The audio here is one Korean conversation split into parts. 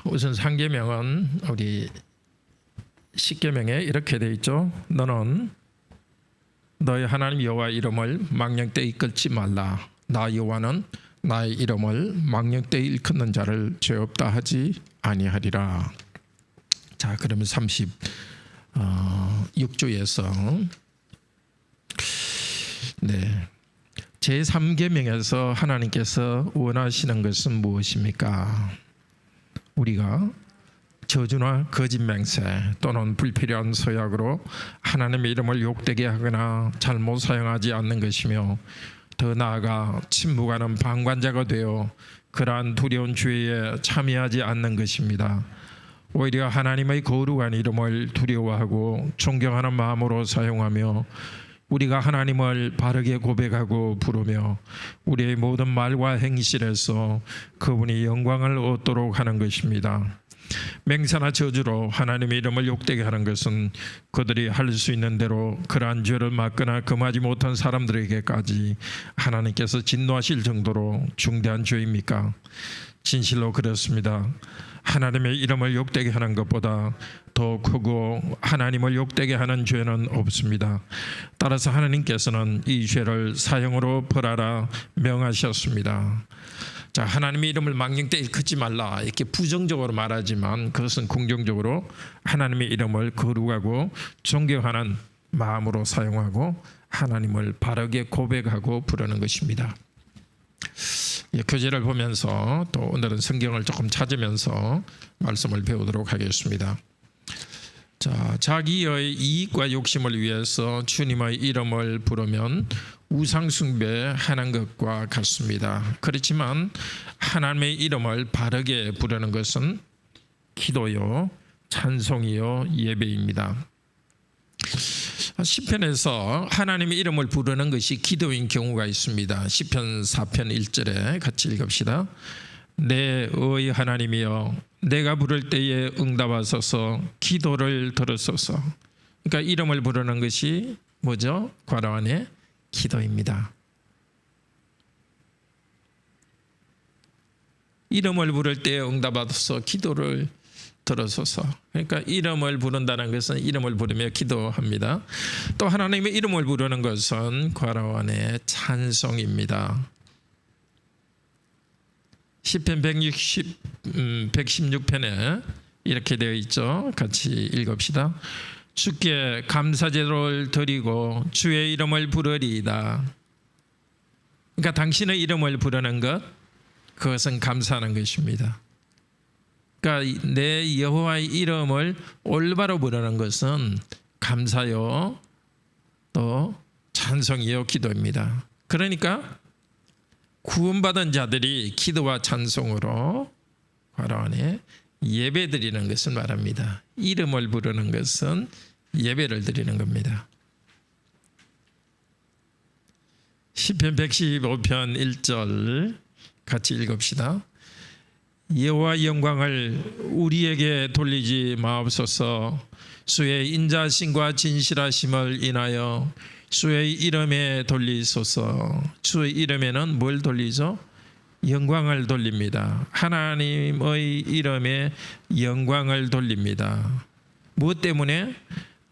우선 상계명은 우리 십계명에 이렇게 되어 있죠. 너는 너희 하나님 여호와 이름을 망령되이 일컫지 말라. 나 여호와는 나의 이름을 망령되이 일컫는 자를 죄 없다 하지 아니하리라. 자, 그러면 36조에서 제3계명에서 하나님께서 원하시는 것은 무엇입니까? 우리가 저주나 거짓 맹세 또는 불필요한 서약으로 하나님의 이름을 욕되게 하거나 잘못 사용하지 않는 것이며, 더 나아가 침묵하는 방관자가 되어 그러한 두려운 죄에 참여하지 않는 것입니다. 오히려 하나님의 거룩한 이름을 두려워하고 존경하는 마음으로 사용하며 우리가 하나님을 바르게 고백하고 부르며 우리의 모든 말과 행실에서 그분이 영광을 얻도록 하는 것입니다. 맹세나 저주로 하나님의 이름을 욕되게 하는 것은 그들이 할 수 있는 대로 그러한 죄를 막거나 금하지 못한 사람들에게까지 하나님께서 진노하실 정도로 중대한 죄입니까? 진실로 그렇습니다. 하나님의 이름을 욕되게 하는 것보다 더 크고 하나님을 욕되게 하는 죄는 없습니다. 따라서 하나님께서는 이 죄를 사형으로 벌하라 명하셨습니다. 자, 하나님의 이름을 망령되이 일컫지 말라 이렇게 부정적으로 말하지만 그것은 긍정적으로 하나님의 이름을 거룩하고 존경하는 마음으로 사용하고 하나님을 바르게 고백하고 부르는 것입니다. 교재를 보면서 또 오늘은 성경을 조금 찾으면서 말씀을 배우도록 하겠습니다. 자, 자기의 이익과 욕심을 위해서 주님의 이름을 부르면 우상숭배하는 것과 같습니다. 그렇지만 하나님의 이름을 바르게 부르는 것은 기도요, 찬송이요, 예배입니다. 시편에서 하나님의 이름을 부르는 것이 기도인 경우가 있습니다. 시편 4편 1절에 같이 읽읍시다. 내 의 하나님이여, 내가 부를 때에 응답하소서, 기도를 들으소서. 그러니까 이름을 부르는 것이 뭐죠? 괄호 안에 기도입니다. 이름을 부를 때에 응답하소서, 기도를 들어서서. 그러니까 이름을 부른다는 것은 이름을 부르며 기도합니다. 또 하나님의 이름을 부르는 것은 괄호 안에 찬송입니다. 시편 116편에 이렇게 되어 있죠. 같이 읽읍시다. 주께 감사제를 드리고 주의 이름을 부르리이다. 그러니까 당신의 이름을 부르는 것, 그것은 감사하는 것입니다. 그러니까 내 여호와의 이름을 올바로 부르는 것은 감사요, 또 찬송이요, 기도입니다. 그러니까 구원받은 자들이 기도와 찬송으로 괄호 안에 예배 드리는 것을 말합니다. 이름을 부르는 것은 예배를 드리는 겁니다. 시편 115편 1절 같이 읽읍시다. 여호와 영광을 우리에게 돌리지 마옵소서. 주의 인자심과 진실하심을 인하여 주의 이름에 돌리소서. 주의 이름에는 뭘 돌리죠? 영광을 돌립니다. 하나님의 이름에 영광을 돌립니다. 무엇 때문에?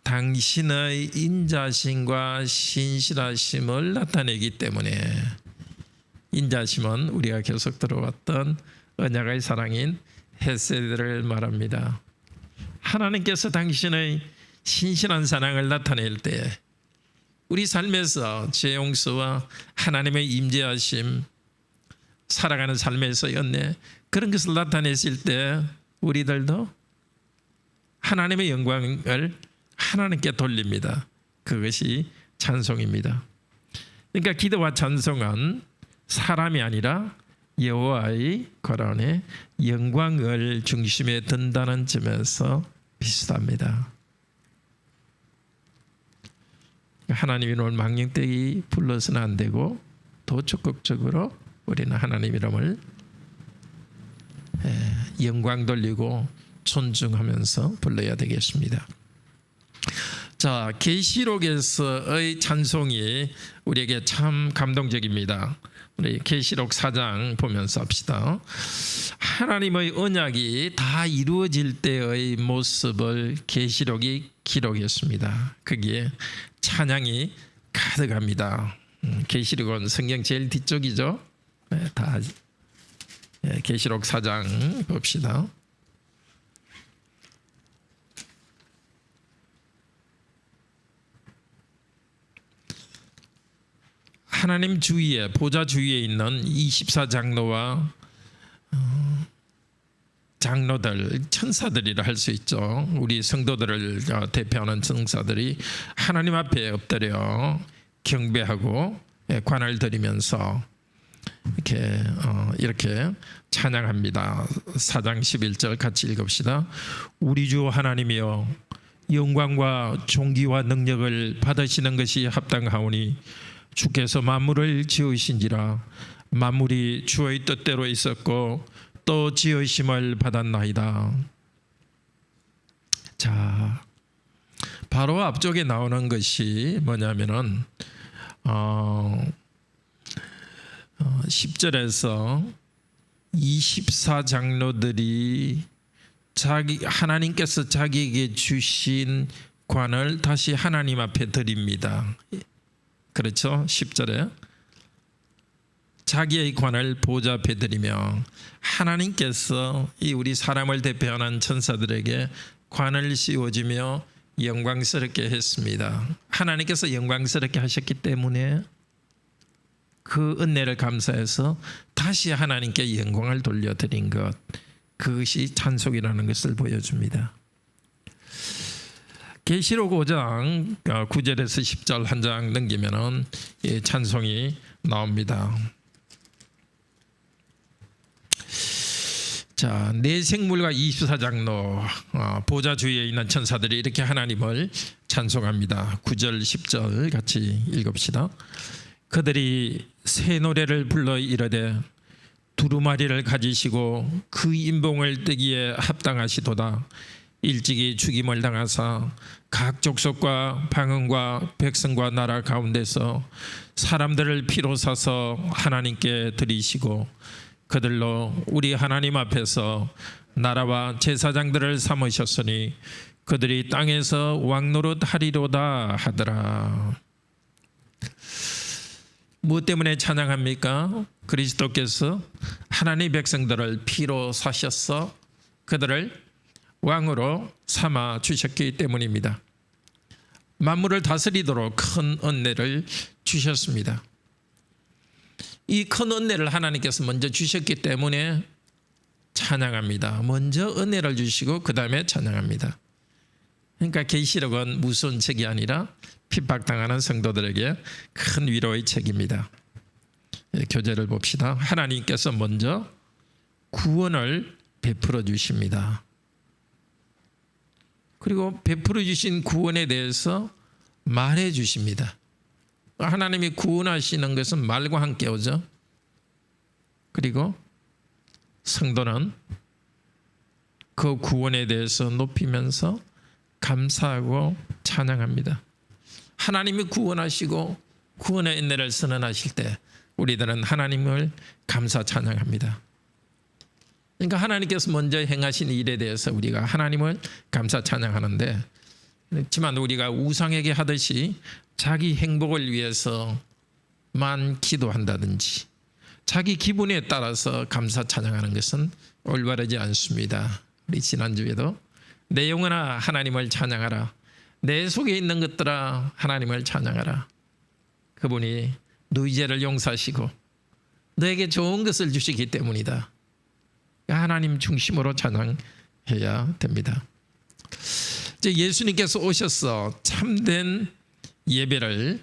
당신의 인자심과 신실하심을 나타내기 때문에. 인자심은 우리가 계속 들어왔던 언약의 사랑인 헤세드를 말합니다. 하나님께서 당신의 신실한 사랑을 나타낼 때 우리 삶에서 죄 용서와 하나님의 임재하심, 살아가는 삶에서 연애, 그런 것을 나타냈을 때 우리들도 하나님의 영광을 하나님께 돌립니다. 그것이 찬송입니다. 그러니까 기도와 찬송은 사람이 아니라 여호와의 거란에 영광을 중심에 둔다는 점에서 비슷합니다. 하나님 이름을 망령되이 불러서는 안 되고 더 적극적으로 우리는 하나님 이름을 영광 돌리고 존중하면서 불러야 되겠습니다. 자, 계시록에서의 찬송이 우리에게 참 감동적입니다. 우리 계시록 4장 보면서 합시다. 하나님의 언약이 다 이루어질 때의 모습을 계시록이 기록했습니다. 거기에 찬양이 가득합니다. 계시록은 성경 제일 뒤쪽이죠. 다 계시록 4장 봅시다. 하나님 주위에, 보좌 주위에 있는 24장로와 장로들, 천사들이라 할 수 있죠. 우리 성도들을 대표하는 천사들이 하나님 앞에 엎드려 경배하고 관을 드리면서 이렇게 찬양합니다. 4장 11절 같이 읽읍시다. 우리 주 하나님이여, 영광과 존귀와 능력을 받으시는 것이 합당하오니 주께서 만물을 지으신지라. 만물이 주의 뜻대로 있었고 또 지으심을 받았나이다. 자, 바로 앞쪽에 나오는 것이 뭐냐면은 10절에서 24장로들이 하나님께서 자기에게 주신 관을 다시 하나님 앞에 드립니다. 그렇죠? 10절에 자기의 관을 보좌 앞에 드리며 하나님께서 이 우리 사람을 대표하는 천사들에게 관을 씌워주며 영광스럽게 했습니다. 하나님께서 영광스럽게 하셨기 때문에 그 은혜를 감사해서 다시 하나님께 영광을 돌려드린 것, 그것이 찬송이라는 것을 보여줍니다. 계시록 5장 9절에서 10절 한 장 넘기면은 찬송이 나옵니다. 자, 네 생물과 24장로 보좌 주위에 있는 천사들이 이렇게 하나님을 찬송합니다. 9절 10절 같이 읽읍시다. 그들이 새 노래를 불러 이르되 두루마리를 가지시고 그 인봉을 뜨기에 합당하시도다. 일찍이 죽임을 당하사 각 족속과 방언과 백성과 나라 가운데서 사람들을 피로 사서 하나님께 드리시고 그들로 우리 하나님 앞에서 나라와 제사장들을 삼으셨으니 그들이 땅에서 왕노릇 하리로다 하더라. 무엇 때문에 찬양합니까? 그리스도께서 하나님 백성들을 피로 사셔서 그들을 왕으로 삼아 주셨기 때문입니다. 만물을 다스리도록 큰 은혜를 주셨습니다. 이 큰 은혜를 하나님께서 먼저 주셨기 때문에 찬양합니다. 먼저 은혜를 주시고 그 다음에 찬양합니다. 그러니까 계시록은 무서운 책이 아니라 핍박당하는 성도들에게 큰 위로의 책입니다. 교재를 봅시다. 하나님께서 먼저 구원을 베풀어 주십니다. 그리고 베풀어 주신 구원에 대해서 말해 주십니다. 하나님이 구원하시는 것은 말과 함께 오죠. 그리고 성도는 그 구원에 대해서 높이면서 감사하고 찬양합니다. 하나님이 구원하시고 구원의 은혜를 선언하실 때 우리들은 하나님을 감사 찬양합니다. 그러니까 하나님께서 먼저 행하신 일에 대해서 우리가 하나님을 감사 찬양하는데, 그렇지만 우리가 우상에게 하듯이 자기 행복을 위해서만 기도한다든지 자기 기분에 따라서 감사 찬양하는 것은 올바르지 않습니다. 우리 지난주에도 내 영혼아 하나님을 찬양하라, 내 속에 있는 것들아 하나님을 찬양하라. 그분이 너희 죄를 용서하시고 너에게 좋은 것을 주시기 때문이다. 하나님 중심으로 찬양해야 됩니다. 이제 예수님께서 오셔서 참된 예배를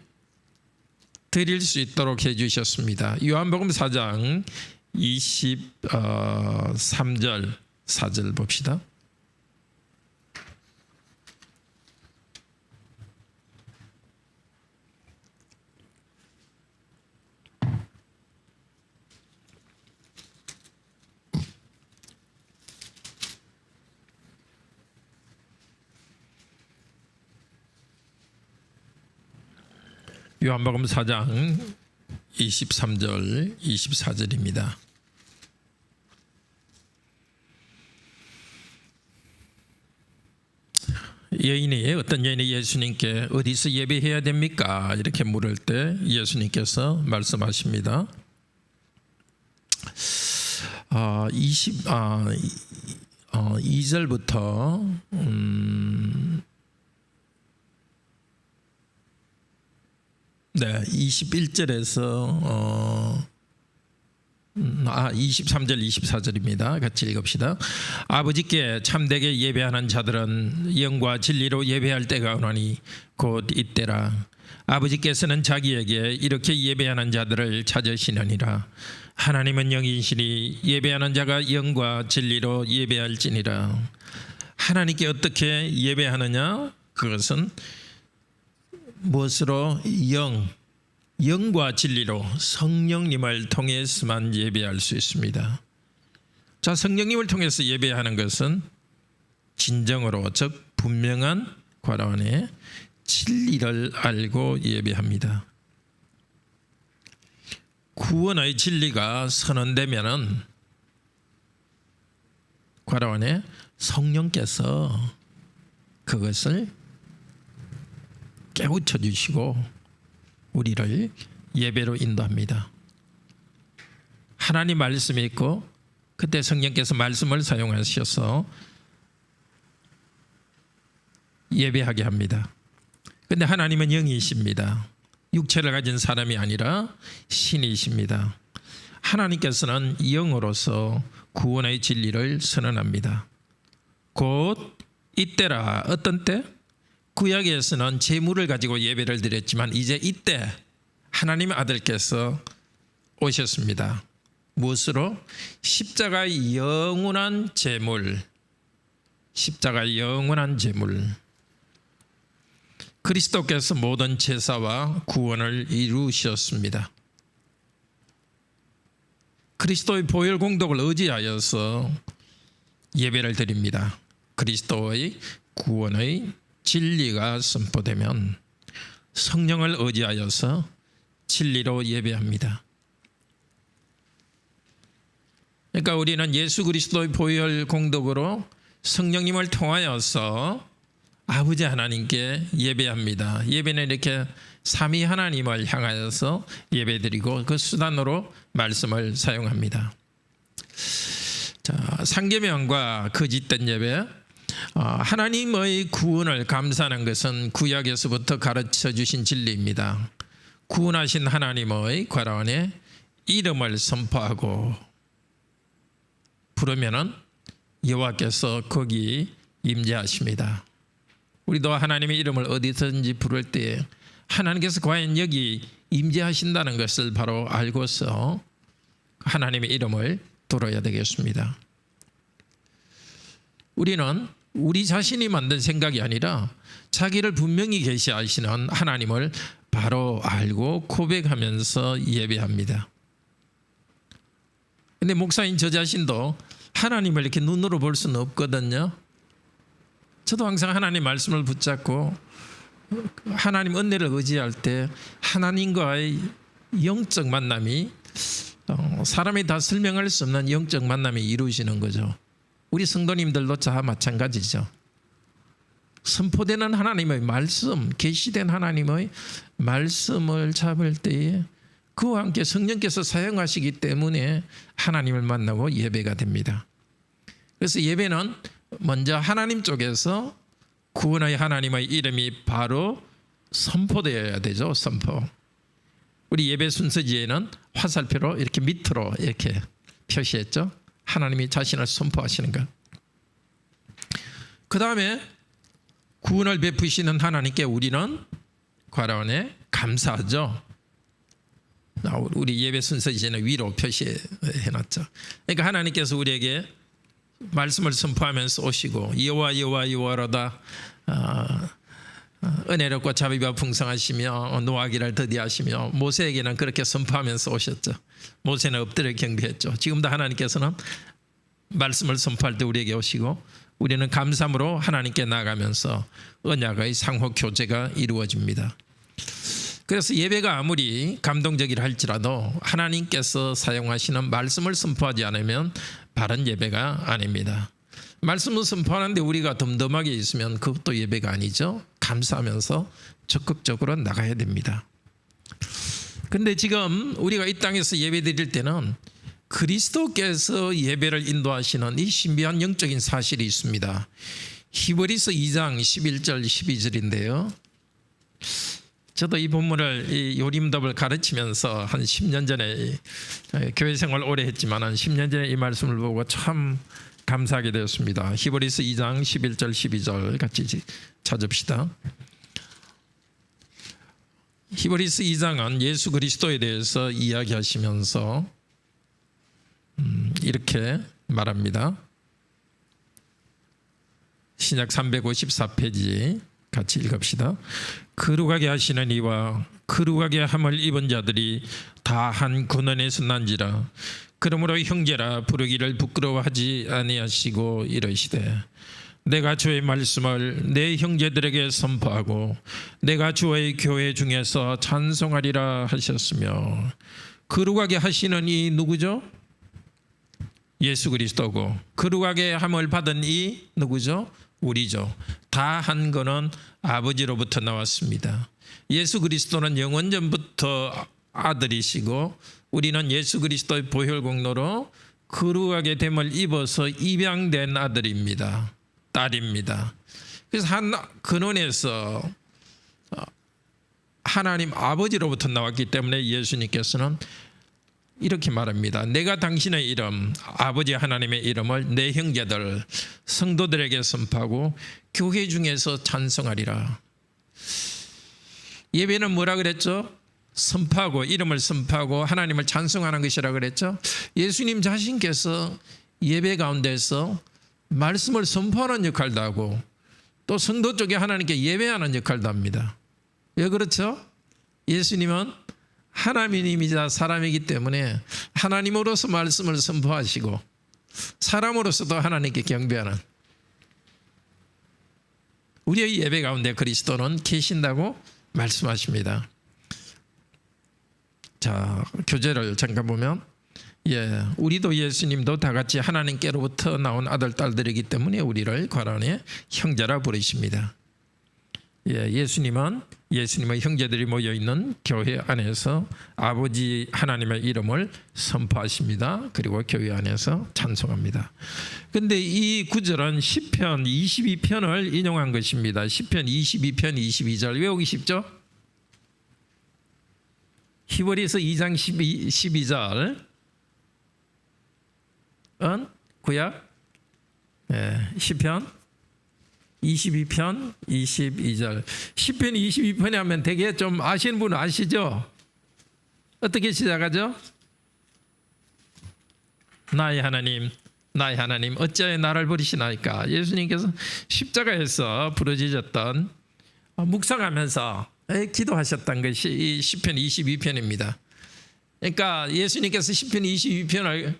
드릴 수 있도록 해주셨습니다. 요한복음 4장 23절 4절 봅시다. 요한복음 4장 23절 24절입니다. 어떤 여인이 예수님께 어디서 예배해야 됩니까? 이렇게 물을 때 예수님께서 말씀하십니다. 2절부터 21절에서 23절 24절입니다. 같이 읽읍시다. 아버지께 참되게 예배하는 자들은 영과 진리로 예배할 때가 오나니 곧 이때라. 아버지께서는 자기에게 이렇게 예배하는 자들을 찾으시느니라. 하나님은 영이시니 예배하는 자가 영과 진리로 예배할지니라. 하나님께 어떻게 예배하느냐? 그것은 무엇으로? 영과 진리로 성령님을 통해서만 예배할 수 있습니다. 자, 성령님을 통해서 예배하는 것은 진정으로, 즉 분명한 괄호 안에 진리를 알고 예배합니다. 구원의 진리가 선언되면은 괄호 안에 성령께서 그것을 깨우쳐 주시고 우리를 예배로 인도합니다. 하나님 말씀이 있고 그때 성령께서 말씀을 사용하셔서 예배하게 합니다. 그런데 하나님은 영이십니다. 육체를 가진 사람이 아니라 신이십니다. 하나님께서는 영으로서 구원의 진리를 선언합니다. 곧 이때라. 어떤 때? 구약에서는 제물을 가지고 예배를 드렸지만 이제 이때 하나님의 아들께서 오셨습니다. 무엇으로? 십자가의 영원한 제물, 십자가의 영원한 제물. 그리스도께서 모든 제사와 구원을 이루셨습니다. 그리스도의 보혈 공덕을 의지하여서 예배를 드립니다. 그리스도의 구원의 진리가 선포되면 성령을 의지하여서 진리로 예배합니다. 그러니까 우리는 예수 그리스도의 보혈 공덕으로 성령님을 통하여서 아버지 하나님께 예배합니다. 예배는 이렇게 삼위 하나님을 향하여서 예배드리고 그 수단으로 말씀을 사용합니다. 자, 상계명과 거짓된 예배. 하나님의 구원을 감사하는 것은 구약에서부터 가르쳐 주신 진리입니다. 구원하신 하나님의 괄호 안에 이름을 선포하고 부르면은 여호와께서 거기 임재하십니다. 우리도 하나님의 이름을 어디서든지 부를 때 하나님께서 과연 여기 임재하신다는 것을 바로 알고서 하나님의 이름을 들어야 되겠습니다. 우리는 우리 자신이 만든 생각이 아니라 자기를 분명히 계시하시는 하나님을 바로 알고 고백하면서 예배합니다. 근데 목사인 저 자신도 하나님을 이렇게 눈으로 볼 수는 없거든요. 저도 항상 하나님 말씀을 붙잡고 하나님 은혜를 의지할 때 하나님과의 영적 만남이 사람이 다 설명할 수 없는 영적 만남이 이루어지는 거죠. 우리 성도님들도 다 마찬가지죠. 선포되는 하나님의 말씀, 계시된 하나님의 말씀을 잡을 때에 그와 함께 성령께서 사용하시기 때문에 하나님을 만나고 예배가 됩니다. 그래서 예배는 먼저 하나님 쪽에서 구원의 하나님의 이름이 바로 선포되어야 되죠. 선포. 우리 예배 순서지에는 화살표로 이렇게 밑으로 이렇게 표시했죠. 하나님이 자신을 선포하시는 것. 그 다음에 구원을 베푸시는 하나님께 우리는 괄호 안에 감사하죠. 우리 예배 순서지에는 위로 표시해놨죠. 그러니까 하나님께서 우리에게 말씀을 선포하면서 오시고 여호와 여호와 여호와로다 은혜롭고 자비가 풍성하시며 노하기를 더디하시며 모세에게는 그렇게 선포하면서 오셨죠. 모세는 엎드려 경배했죠. 지금도 하나님께서는 말씀을 선포할 때 우리에게 오시고 우리는 감사함으로 하나님께 나아가면서 언약의 상호 교제가 이루어집니다. 그래서 예배가 아무리 감동적이라 할지라도 하나님께서 사용하시는 말씀을 선포하지 않으면 바른 예배가 아닙니다. 말씀을 선포하는데 우리가 덤덤하게 있으면 그것도 예배가 아니죠. 감사하면서 적극적으로 나가야 됩니다. 근데 지금 우리가 이 땅에서 예배 드릴 때는 그리스도께서 예배를 인도하시는 이 신비한 영적인 사실이 있습니다. 히브리서 2장 11절 12절인데요. 저도 이 본문을 이 요림답을 가르치면서 한 10년 전에 교회 생활 오래 했지만 한 10년 전에 이 말씀을 보고 참 감사하게 되었습니다. 히브리서 2장 11절 12절 같이 찾읍시다. 히브리서 2장은 예수 그리스도에 대해서 이야기하시면서 이렇게 말합니다. 신약 354페이지 같이 읽읍시다. 거룩하게 하시는 이와 거룩하게 함을 입은 자들이 다 한 군원에서 난지라. 그러므로 형제라 부르기를 부끄러워하지 아니하시고 이러시되 내가 주의 말씀을 내 형제들에게 선포하고 내가 주의 교회 중에서 찬송하리라 하셨으며. 거룩하게 하시는 이 누구죠? 예수 그리스도고, 거룩하게 함을 받은 이 누구죠? 우리죠. 다 한 거는 아버지로부터 나왔습니다. 예수 그리스도는 영원전부터 아들이시고 우리는 예수 그리스도의 보혈 공로로 거룩하게 됨을 입어서 입양된 아들입니다. 딸입니다. 그래서 한 근원에서 하나님 아버지로부터 나왔기 때문에 예수님께서는 이렇게 말합니다. 내가 당신의 이름, 아버지 하나님의 이름을 내 형제들, 성도들에게 선포하고 교회 중에서 찬송하리라. 예배는 뭐라 그랬죠? 선포하고, 이름을 선포하고 하나님을 찬송하는 것이라 그랬죠. 예수님 자신께서 예배 가운데서 말씀을 선포하는 역할도 하고 또 성도 쪽에 하나님께 예배하는 역할도 합니다. 왜 그렇죠? 예수님은 하나님이자 사람이기 때문에 하나님으로서 말씀을 선포하시고 사람으로서도 하나님께 경배하는, 우리의 예배 가운데 그리스도는 계신다고 말씀하십니다. 자, 교제를 잠깐 보면 우리도 예수님도 다 같이 하나님께로부터 나온 아들 딸들이기 때문에 우리를 관원의 형제라 부르십니다. 예수님의 형제들이 모여있는 교회 안에서 아버지 하나님의 이름을 선포하십니다. 그리고 교회 안에서 찬송합니다. 그런데 이 구절은 시편 22편을 인용한 것입니다. 시편 22편 22절 외우기 쉽죠? 히브리서 2장 12절 구약 시편 22편 22절. 시편 22편에 하면 되게 좀 아시는 분은 아시죠? 어떻게 시작하죠? 나의 하나님 어찌하여 나를 버리시나이까. 예수님께서 십자가에서 부러지셨던, 묵상하면서 기도하셨던 것이 이 시편 22편입니다. 그러니까 예수님께서 시편 22편을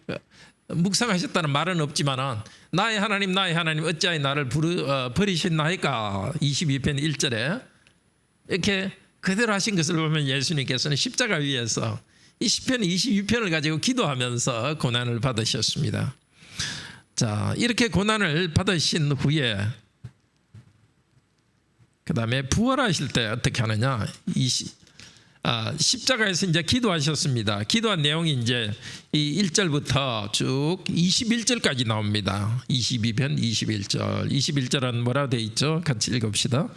묵상하셨다는 말은 없지만은 나의 하나님 어찌하여 나를 버리셨나이까 22편 1절에 이렇게 그대로 하신 것을 보면 예수님께서는 십자가 위에서 이 시편 22편을 가지고 기도하면서 고난을 받으셨습니다. 자, 이렇게 고난을 받으신 후에 그 다음에 부활하실 때 어떻게 하느냐, 십자가에서 이제 기도하셨습니다. 기도한 내용이 이제 이 1절부터 쭉 21절까지 나옵니다. 22편 21절. 21절은 뭐라고 되어 있죠? 같이 읽읍시다.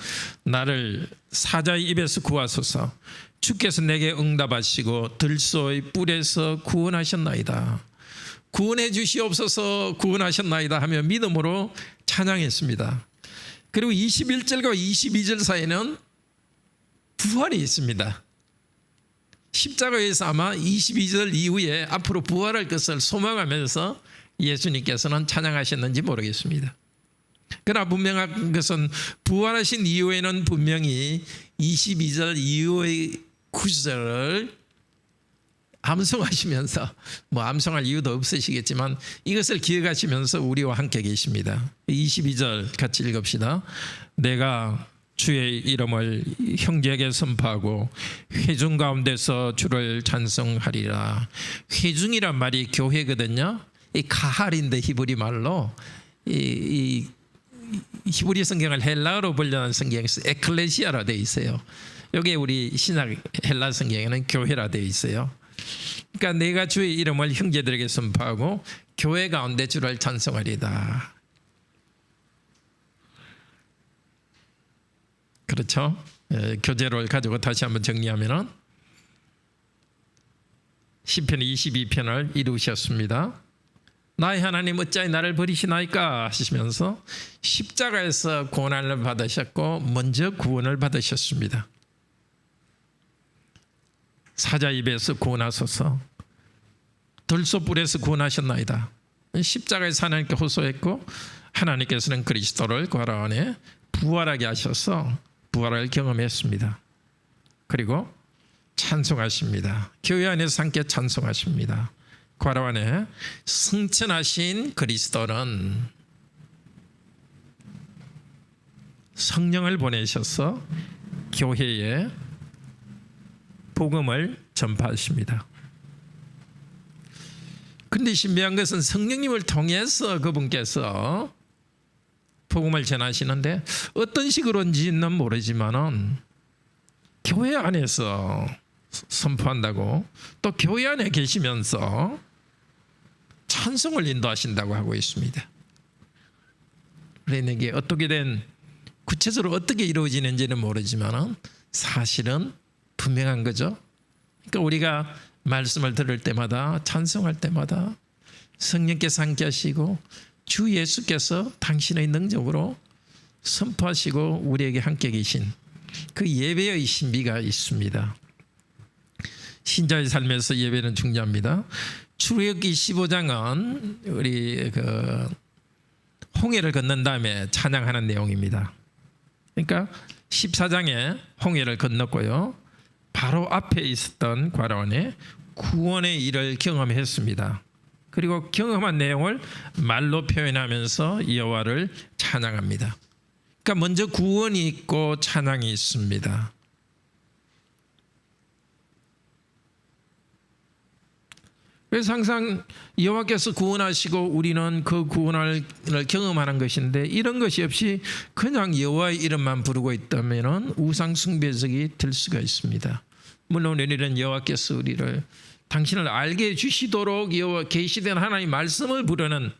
나를 사자의 입에서 구하소서. 주께서 내게 응답하시고 들소의 뿔에서 구원하셨나이다. 구원해 주시옵소서. 구원하셨나이다 하며 믿음으로 찬양했습니다. 그리고 21절과 22절 사이에는 부활이 있습니다. 십자가에서 아마 22절 이후에 앞으로 부활할 것을 소망하면서 예수님께서는 찬양하셨는지 모르겠습니다. 그러나 분명한 것은 부활하신 이후에는 분명히 22절 이후의 구절을 암송하시면서, 암송할 이유도 없으시겠지만 이것을 기억하시면서 우리와 함께 계십니다. 22절 같이 읽읍시다. 내가 주의 이름을 형제에게 선포하고 회중 가운데서 주를 찬송하리라. 회중이란 말이 교회거든요. 이 가할인데 히브리 말로 이 히브리 성경을 헬라어로 번역한 성경에서 에클레시아라 되어 있어요. 여기 우리 신약 헬라 성경에는 교회라 되어 있어요. 그러니까 내가 주의 이름을 형제들에게 선포하고 교회 가운데 주를 찬송하리다. 그렇죠? 교재를 가지고 다시 한번 정리하면은 시편 22편을 이루셨습니다. 나의 하나님 어찌하여 나를 버리시나이까 하시면서 십자가에서 고난을 받으셨고 먼저 구원을 받으셨습니다. 사자 입에서 구원하소서, 들소불에서 구원하셨나이다. 십자가에서 하나님께 호소했고 하나님께서는 그리스도를 구하라 안에 부활하게 하셔서 부활을 경험했습니다. 그리고 찬송하십니다. 교회 안에서 함께 찬송하십니다. 구하라 안에 승천하신 그리스도는 성령을 보내셔서 교회에 복음을 전파하십니다. 그런데 신비한 것은 성령님을 통해서 그분께서 복음을 전하시는데 어떤 식으로인지는 모르지만은 교회 안에서 선포한다고 또 교회 안에 계시면서 찬송을 인도하신다고 하고 있습니다. 그러니까 이게 어떻게 된 구체적으로 어떻게 이루어지는지는 모르지만은 사실은 분명한 거죠. 그러니까 우리가 말씀을 들을 때마다 찬송할 때마다 성령께서 함께 하시고 주 예수께서 당신의 능력으로 선포하시고 우리에게 함께 계신 그 예배의 신비가 있습니다. 신자의 삶에서 예배는 중요합니다. 출애굽기 15장은 우리 홍해를 건넌 다음에 찬양하는 내용입니다. 그러니까 14장에 홍해를 건넜고요. 바로 앞에 있었던 과라원의 구원의 일을 경험했습니다. 그리고 경험한 내용을 말로 표현하면서 여호와를 찬양합니다. 그러니까 먼저 구원이 있고 찬양이 있습니다. 그래서 항상 여호와께서 구원하시고 우리는 그 구원을 경험하는 것인데 이런 것이 없이 그냥 여호와의 이름만 부르고 있다면 우상 숭배적이 될 수가 있습니다. 물론 우리는 여호와께서 우리를 당신을 알게 해주시도록 여호와 계시된 하나님 말씀을 부르는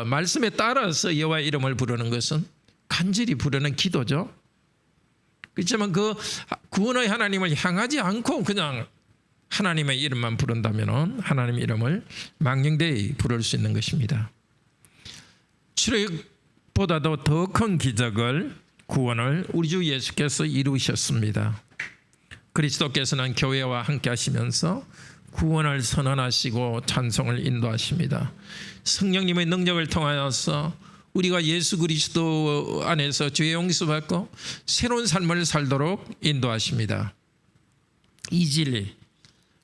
말씀에 따라서 여호와의 이름을 부르는 것은 간절히 부르는 기도죠. 그렇지만 그 구원의 하나님을 향하지 않고 그냥 하나님의 이름만 부른다면 하나님의 이름을 망령되이 부를 수 있는 것입니다. 출애굽보다도 더 큰 기적을 구원을 우리 주 예수께서 이루셨습니다. 그리스도께서는 교회와 함께 하시면서 구원을 선언하시고 찬송을 인도하십니다. 성령님의 능력을 통하여서 우리가 예수 그리스도 안에서 죄 용서받고 새로운 삶을 살도록 인도하십니다. 이 진리,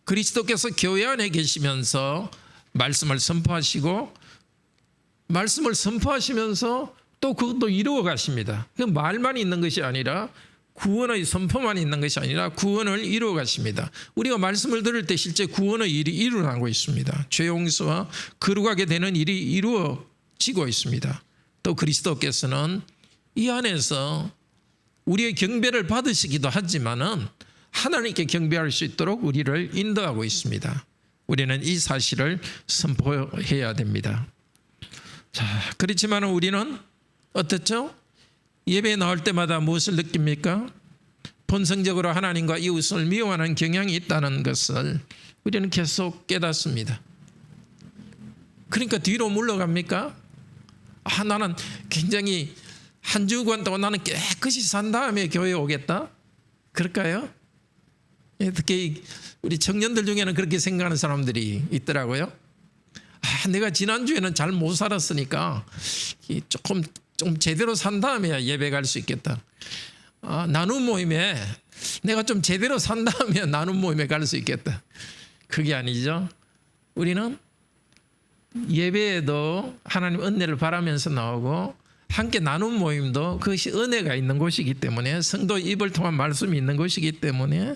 그리스도께서 교회 안에 계시면서 말씀을 선포하시고 말씀을 선포하시면서 또 그것도 이루어 가십니다. 그 말만 있는 것이 아니라 구원의 선포만 있는 것이 아니라 구원을 이루어 가십니다. 우리가 말씀을 들을 때 실제 구원의 일이 일어나고 있습니다. 죄 용서와 거룩하게 되는 일이 이루어지고 있습니다. 또 그리스도께서는 이 안에서 우리의 경배를 받으시기도 하지만은 하나님께 경배할 수 있도록 우리를 인도하고 있습니다. 우리는 이 사실을 선포해야 됩니다. 자, 그렇지만 우리는 어떻죠? 예배에 나올 때마다 무엇을 느낍니까? 본성적으로 하나님과 이웃을 미워하는 경향이 있다는 것을 우리는 계속 깨닫습니다. 그러니까 뒤로 물러갑니까? 나는 굉장히 한 주간 동안 나는 깨끗이 산 다음에 교회에 오겠다? 그럴까요? 특히 우리 청년들 중에는 그렇게 생각하는 사람들이 있더라고요. 내가 지난주에는 잘 못 살았으니까 좀 제대로 산 다음에 예배 갈 수 있겠다. 나눔 모임에 내가 좀 제대로 산 다음에 나눔 모임에 갈 수 있겠다. 그게 아니죠. 우리는 예배에도 하나님 은혜를 바라면서 나오고 함께 나눈 모임도 그것이 은혜가 있는 곳이기 때문에 성도 입을 통한 말씀이 있는 곳이기 때문에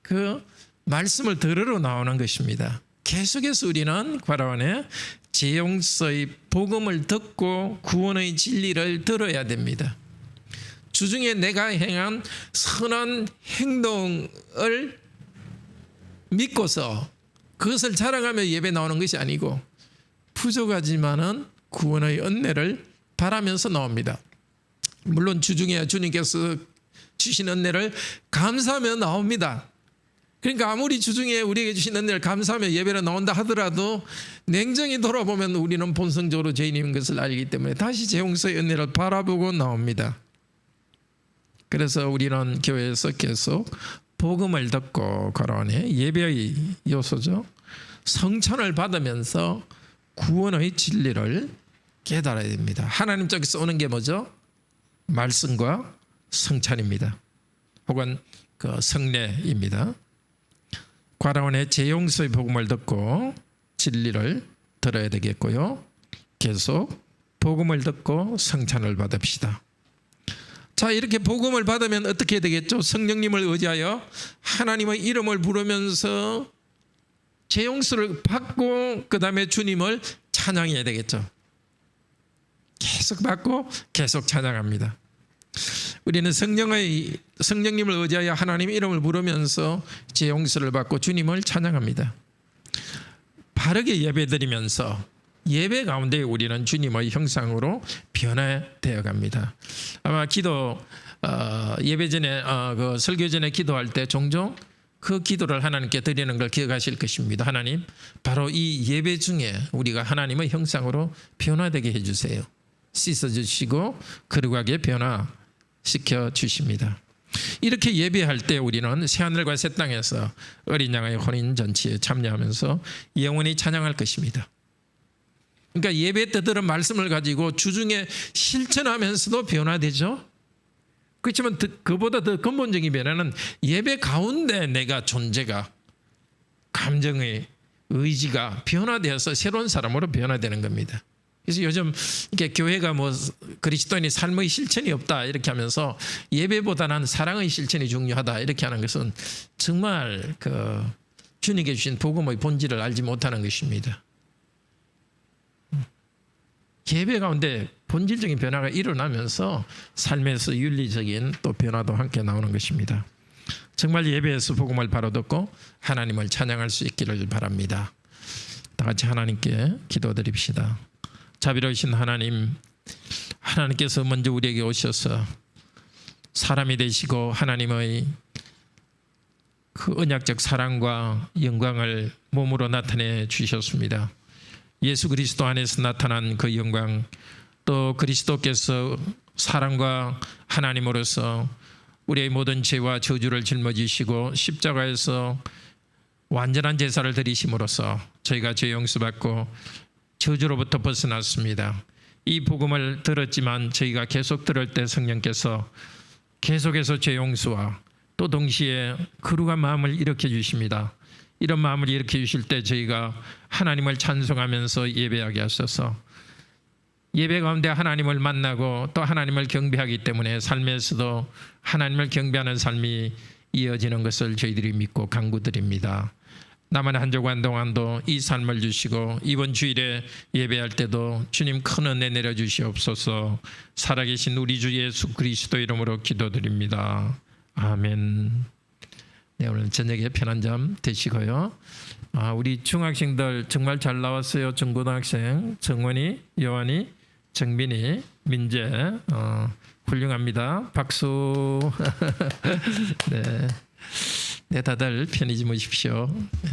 그 말씀을 들으러 나오는 것입니다. 계속해서 우리는 과라원의 재용서의 복음을 듣고 구원의 진리를 들어야 됩니다. 주중에 내가 행한 선한 행동을 믿고서 그것을 자랑하며 예배 나오는 것이 아니고 부족하지만은 구원의 은혜를 바라면서 나옵니다. 물론 주중에 주님께서 주신 은혜를 감사하며 나옵니다. 그러니까 아무리 주중에 우리에게 주신 은혜를 감사하며 예배를 나온다 하더라도 냉정히 돌아보면 우리는 본성적으로 죄인인 것을 알기 때문에 다시 재용서의 은혜를 바라보고 나옵니다. 그래서 우리는 교회에서 계속 복음을 듣고 거론해 예배의 요소죠. 성찬을 받으면서 구원의 진리를 깨달아야 됩니다. 하나님 쪽에서 오는 게 뭐죠? 말씀과 성찬입니다. 혹은 그 성례입니다. 과라원의 재용서의 복음을 듣고 진리를 들어야 되겠고요. 계속 복음을 듣고 성찬을 받읍시다. 자, 이렇게 복음을 받으면 어떻게 되겠죠? 성령님을 의지하여 하나님의 이름을 부르면서 재용서를 받고 그 다음에 주님을 찬양해야 되겠죠. 계속 받고 계속 찬양합니다. 우리는 성령님을 의지하여 하나님 이름을 부르면서 재용서를 받고 주님을 찬양합니다. 바르게 예배드리면서 예배 가운데 우리는 주님의 형상으로 변화되어 갑니다. 아마 예배 전에 그 설교 전에 기도할 때 종종 그 기도를 하나님께 드리는 걸 기억하실 것입니다. 하나님, 바로 이 예배 중에 우리가 하나님의 형상으로 변화되게 해주세요. 씻어주시고 거룩하게 변화시켜 주십니다. 이렇게 예배할 때 우리는 새하늘과 새 땅에서 어린 양의 혼인잔치에 참여하면서 영원히 찬양할 것입니다. 그러니까 예배 때 들은 말씀을 가지고 주중에 실천하면서도 변화되죠. 그렇지만 그보다 더 근본적인 변화는 예배 가운데 내가 존재가, 감정의 의지가 변화되어서 새로운 사람으로 변화되는 겁니다. 그래서 요즘 이렇게 교회가 뭐 그리스도인의 삶의 실천이 없다 이렇게 하면서 예배보다는 사랑의 실천이 중요하다 이렇게 하는 것은 정말 그 주님께 주신 복음의 본질을 알지 못하는 것입니다. 예배 가운데 본질적인 변화가 일어나면서 삶에서 윤리적인 또 변화도 함께 나오는 것입니다. 정말 예배에서 복음을 바로 듣고 하나님을 찬양할 수 있기를 바랍니다. 다 같이 하나님께 기도드립시다. 자비로우신 하나님, 하나님께서 먼저 우리에게 오셔서 사람이 되시고 하나님의 그 언약적 사랑과 영광을 몸으로 나타내 주셨습니다. 예수 그리스도 안에서 나타난 그 영광, 또 그리스도께서 사랑과 하나님으로서 우리의 모든 죄와 저주를 짊어지시고 십자가에서 완전한 제사를 드리심으로써 저희가 죄 용서받고 저주로부터 벗어났습니다. 이 복음을 들었지만 저희가 계속 들을 때 성령께서 계속해서 죄 용서와 또 동시에 거룩한 마음을 일으켜 주십니다. 이런 마음을 일으켜 주실 때 저희가 하나님을 찬송하면서 예배하게 하셔서 예배 가운데 하나님을 만나고 또 하나님을 경배하기 때문에 삶에서도 하나님을 경배하는 삶이 이어지는 것을 저희들이 믿고 간구드립니다. 남은 한 주간 동안도 이 삶을 주시고 이번 주일에 예배할 때도 주님 큰 은혜 내려주시옵소서. 살아계신 우리 주 예수 그리스도 이름으로 기도드립니다. 아멘. 네, 오늘 저녁에 편한 잠 되시고요. 우리 중학생들 정말 잘 나왔어요. 중고등학생 정원이, 요한이, 정민이, 민재 훌륭합니다. 박수. 네, 다들 편히 주무십시오. 네.